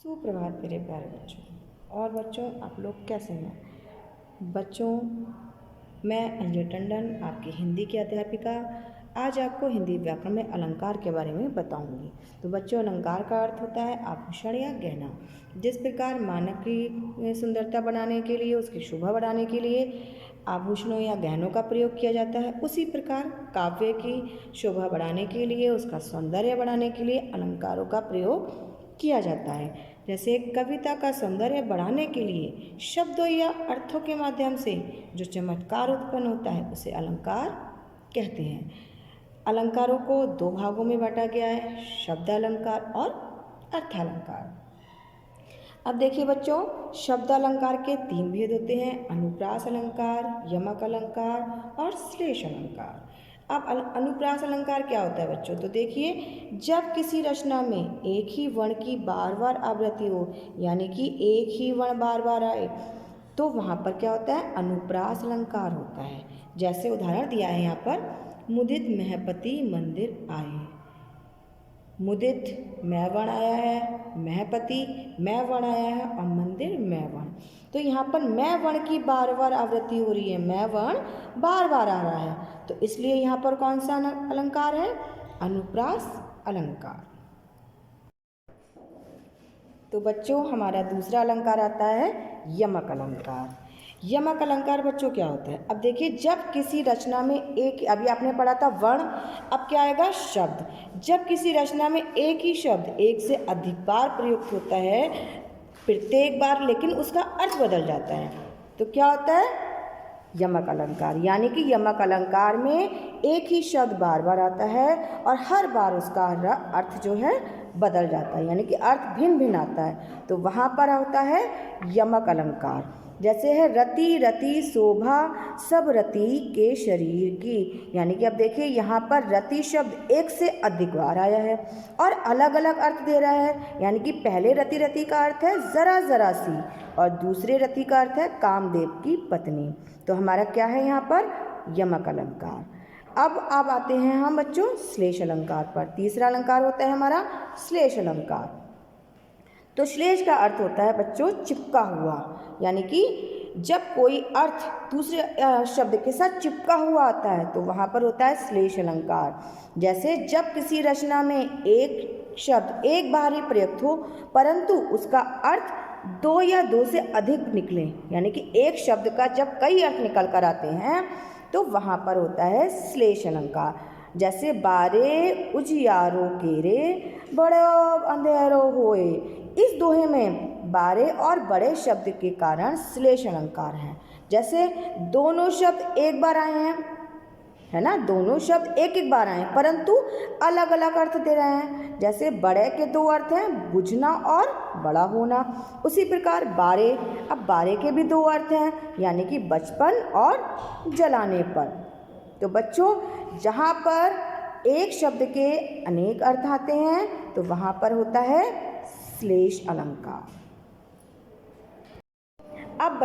सुप्रभात मेरे प्यारे बच्चों। और बच्चों, आप लोग कैसे हैं बच्चों? मैं अंजलि टंडन, आपकी हिंदी की अध्यापिका, आज आपको हिंदी व्याकरण में अलंकार के बारे में बताऊंगी। तो बच्चों, अलंकार का अर्थ होता है आभूषण या गहना। जिस प्रकार मानव की सुंदरता बढ़ाने के लिए, उसकी शोभा बढ़ाने के लिए आभूषणों या गहनों का प्रयोग किया जाता है, उसी प्रकार काव्य की शोभा बढ़ाने के लिए, उसका सौंदर्य बढ़ाने के लिए अलंकारों का प्रयोग किया जाता है। जैसे कविता का सौंदर्य बढ़ाने के लिए शब्दों या अर्थों के माध्यम से जो चमत्कार उत्पन्न होता है उसे अलंकार कहते हैं। अलंकारों को दो भागों में बांटा गया है, शब्द अलंकार और अर्थालंकार। अब देखिए बच्चों, शब्द अलंकार के तीन भेद होते हैं, अनुप्रास अलंकार, यमक अलंकार और श्लेष अलंकार। अब अनुप्रास अलंकार क्या होता है बच्चों? तो देखिए, जब किसी रचना में एक ही वर्ण की बार बार आवृत्ति हो, यानी कि एक ही वर्ण बार बार आए, तो वहाँ पर क्या होता है? अनुप्रास अलंकार होता है। जैसे उदाहरण दिया है यहाँ पर, मुदित महपति मंदिर आए। मुदित मैं वर्ण आया है, महपति मैं वर्ण आया है और मंदिर मैं वर्ण। तो यहाँ पर मैं वर्ण की बार बार आवृत्ति हो रही है, मैं वर्ण बार बार आ रहा है, तो इसलिए यहाँ पर कौन सा अलंकार है? अनुप्रास अलंकार। तो बच्चों, हमारा दूसरा अलंकार आता है यमक अलंकार। यमक अलंकार बच्चों क्या होता है? अब देखिए, जब किसी रचना में एक, अभी आपने पढ़ा था वर्ण, अब क्या आएगा? शब्द। जब किसी रचना में एक ही शब्द एक से अधिक बार प्रयुक्त होता है, प्रत्येक बार लेकिन उसका अर्थ बदल जाता है, तो क्या होता है? यमक अलंकार। यानी कि यमक अलंकार में एक ही शब्द बार बार आता है और हर बार उसका अर्थ जो है बदल जाता है, यानी कि अर्थ भिन्न भिन्न आता है, तो वहाँ पर होता है यमक अलंकार। जैसे है रति रति शोभा सब रति के शरीर की, यानी कि अब देखिए यहाँ पर रति शब्द एक से अधिक बार आया है और अलग अलग अर्थ दे रहा है। यानी कि पहले रति रति का अर्थ है जरा जरा सी और दूसरे रति का अर्थ है कामदेव की पत्नी। तो हमारा क्या है यहाँ पर? यमक अलंकार। अब आते हैं हम बच्चों श्लेष अलंकार पर। तीसरा अलंकार होता है हमारा श्लेष अलंकार। तो श्लेष का अर्थ होता है बच्चों चिपका हुआ, यानी कि जब कोई अर्थ दूसरे शब्द के साथ चिपका हुआ आता है तो वहाँ पर होता है श्लेष अलंकार। जैसे जब किसी रचना में एक शब्द एक बार ही प्रयुक्त हो परंतु उसका अर्थ दो या दो से अधिक निकले, यानी कि एक शब्द का जब कई अर्थ निकल कर आते हैं तो वहाँ पर होता है श्लेष अलंकार। जैसे बारे उजियारो केरे बड़ो अंधेरो होए, इस दोहे में बारे और बड़े शब्द के कारण श्लेष अलंकार है। जैसे दोनों शब्द एक बार आए हैं, है ना, दोनों शब्द एक एक बार आए परंतु अलग अलग अर्थ दे रहे हैं। जैसे बड़े के दो अर्थ हैं, बुझना और बड़ा होना। उसी प्रकार बारे, अब बारे के भी दो अर्थ हैं, यानी कि बचपन और जलाने पर। तो बच्चों, जहाँ पर एक शब्द के अनेक अर्थ आते हैं तो वहाँ पर होता है श्लेष अलंकार। अब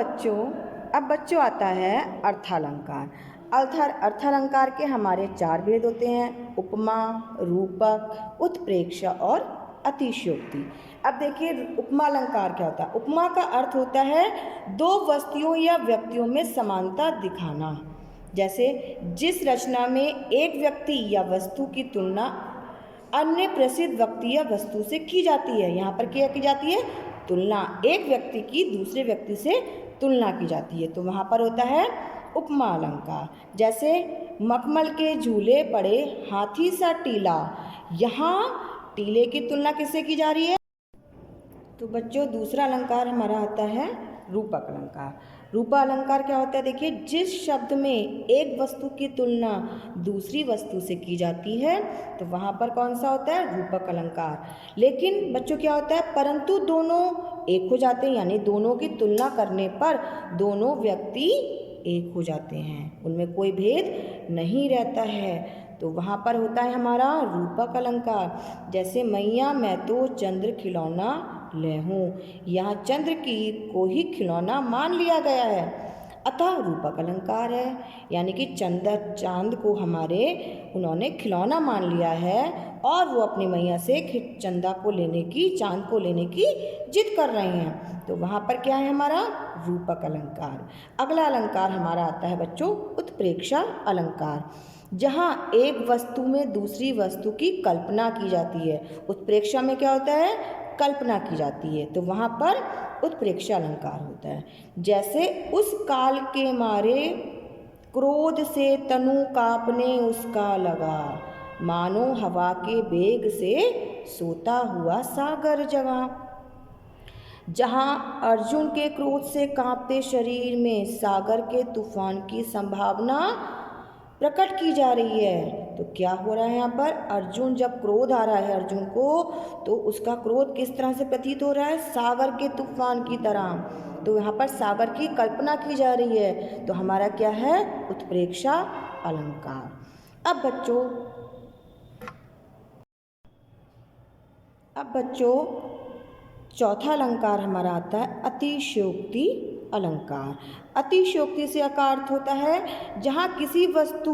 बच्चों आता है अर्थालंकार। अर्थालंकार के हमारे चार भेद होते हैं, उपमा, रूपक, उत्प्रेक्षा और अतिशयोक्ति। अब देखिए उपमा अलंकार क्या होता है? उपमा का अर्थ होता है दो वस्तुओं या व्यक्तियों में समानता दिखाना। जैसे जिस रचना में एक व्यक्ति या वस्तु की तुलना अन्य प्रसिद्ध व्यक्ति या वस्तु से की जाती है, यहाँ पर क्या की जाती है? तुलना, एक व्यक्ति की दूसरे व्यक्ति से तुलना की जाती है, तो वहाँ पर होता है उपमा अलंकार। जैसे मखमल के झूले पड़े हाथी सा टीला, यहाँ टीले की तुलना किससे की जा रही है? तो बच्चों, दूसरा अलंकार हमारा आता है रूपक अलंकार। रूपक अलंकार क्या होता है? देखिए, जिस शब्द में एक वस्तु की तुलना दूसरी वस्तु से की जाती है तो वहाँ पर कौन सा होता है? रूपक अलंकार। लेकिन बच्चों क्या होता है? परंतु दोनों एक हो जाते हैं, यानी दोनों की तुलना करने पर दोनों व्यक्ति एक हो जाते हैं, उनमें कोई भेद नहीं रहता है, तो वहाँ पर होता है हमारा रूपक अलंकार। जैसे मैया मैं तो चंद्र खिलौना ले हूँ, यहाँ चंद्र की को ही खिलौना मान लिया गया है। अतः रूपक अलंकार है। यानी कि चांद को हमारे उन्होंने खिलौना मान लिया है और वो अपनी मैया से चांद को लेने की जिद कर रहे हैं। तो वहाँ पर क्या है हमारा रूपक अलंकार। अगला अलंकार हमारा आता है बच्चों उत्प्रेक्षा अलंकार, जहाँ एक वस्तु में दूसरी वस्तु की कल्पना की जाती है। उत्प्रेक्षा में क्या होता है, कल्पना की जाती है, तो वहाँ पर उत्प्रेक्षा अलंकार होता है। जैसे उस काल के मारे क्रोध से तनु कांपने उसका लगा, मानो हवा के वेग से सोता हुआ सागर जगा। जहाँ अर्जुन के क्रोध से कांपते शरीर में सागर के तूफान की संभावना प्रकट की जा रही है। तो क्या हो रहा है यहाँ पर, अर्जुन जब क्रोध आ रहा है अर्जुन को, तो उसका क्रोध किस तरह से प्रतीत हो रहा है, सागर के तूफान की तरह। तो यहाँ पर सागर की कल्पना की जा रही है। तो हमारा क्या है उत्प्रेक्षा अलंकार। अब बच्चों चौथा अलंकार हमारा आता है अतिशयोक्ति अलंकार। अतिशयोक्ति से का अर्थ होता है जहाँ किसी वस्तु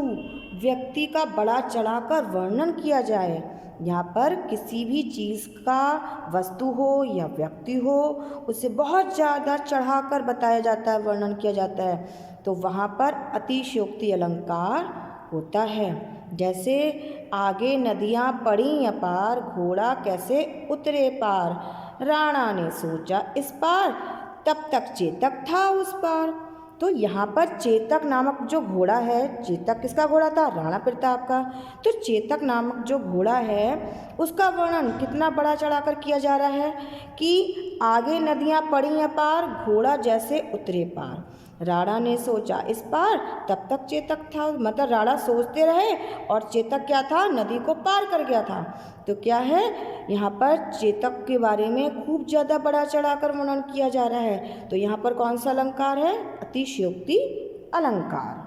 व्यक्ति का बड़ा चढ़ाकर वर्णन किया जाए। यहाँ पर किसी भी चीज़ का वस्तु हो या व्यक्ति हो उसे बहुत ज़्यादा चढ़ाकर बताया जाता है, वर्णन किया जाता है, तो वहाँ पर अतिशयोक्ति अलंकार होता है। जैसे आगे नदियाँ पड़ी अपार, घोड़ा कैसे उतरे पार, राणा ने सोचा इस पार, तब तक चेतक था उस पार। तो यहाँ पर चेतक नामक जो घोड़ा है, चेतक किसका घोड़ा था, राणा प्रताप का। तो चेतक नामक जो घोड़ा है उसका वर्णन कितना बड़ा चढ़ाकर किया जा रहा है कि आगे नदियाँ पड़ी अपार, घोड़ा जैसे उतरे पार, राणा ने सोचा इस पार, तब तक चेतक था। मतलब राणा सोचते रहे और चेतक क्या था, नदी को पार कर गया था। तो क्या है यहाँ पर चेतक के बारे में खूब ज़्यादा बड़ा चढ़ाकर वर्णन किया जा रहा है। तो यहाँ पर कौन सा अलंकार है, अतिशयोक्ति अलंकार।